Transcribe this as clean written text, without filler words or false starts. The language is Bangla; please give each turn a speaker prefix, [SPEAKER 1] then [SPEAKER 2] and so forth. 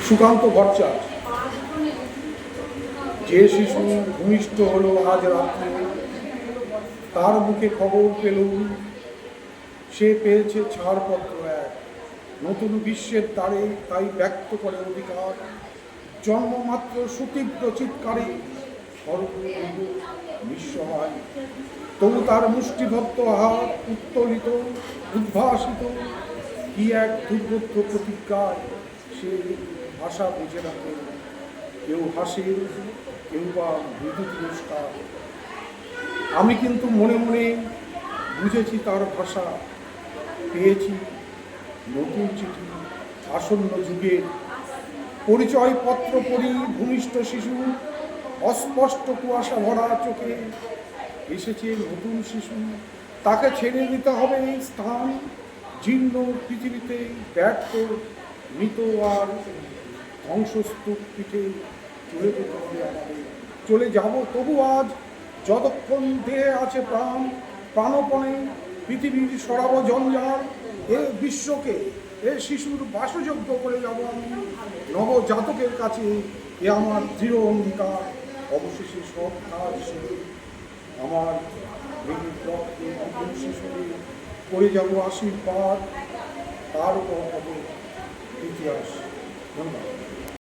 [SPEAKER 1] সুকান্ত ভট্টাচার্য। যে শিশু ভূমিষ্ঠ হলো আজ রাত্রে, তার মুখে খবর পেলুম সে পেয়েছে ছাড়পত্র এক নতুন বিশ্বের দ্বারে, তাই ব্যক্ত করে অধিকার। জন্মমাত্র সুতীব্র চিৎকারে সর্বদেব নিঃসহায়, তবু তার মুষ্টিবদ্ধ হাত উত্তোলিত উদ্ভাসিত কি এক দুর্বোধ্য প্রতিজ্ঞায়। সে ভাষা বুঝে না কেউ হাসে, কেউ বা মৃদু তিরস্কার। আমি কিন্তু মনে মনে বুঝেছি তার ভাষা, পেয়েছি নতুন চিঠি আসন্ন যুগের। পরিচয়পত্র পড়ি ভূমিষ্ঠ শিশু, অস্পষ্ট কুয়াশা ভরা চোখে এসেছে নতুন শিশু। তাকে ছেড়ে নিতে হবে স্থান, জীর্ণ পৃথিবীতে ব্যর্থ মৃত আর ধ্বংসস্তূপ পিঠে চলে যেতে হবে আমাদের। চলে যাব তবু আজ, যতক্ষণ দেহে আছে প্রাণ, প্রাণপণে পৃথিবীর সরাব জঞ্জাল। এ বিশ্বকে এ শিশুর বাসযোগ্য করে যাব আমি নবজাতকের কাছে, এ আমার দৃঢ় অঙ্গীকার। অবশেষে সব কাজ সেরে আমার রক্তে নতুন শিশুকে করে যাব আশীর্বাদ, তার উপর হবে ইতিহাস। ধন্যবাদ।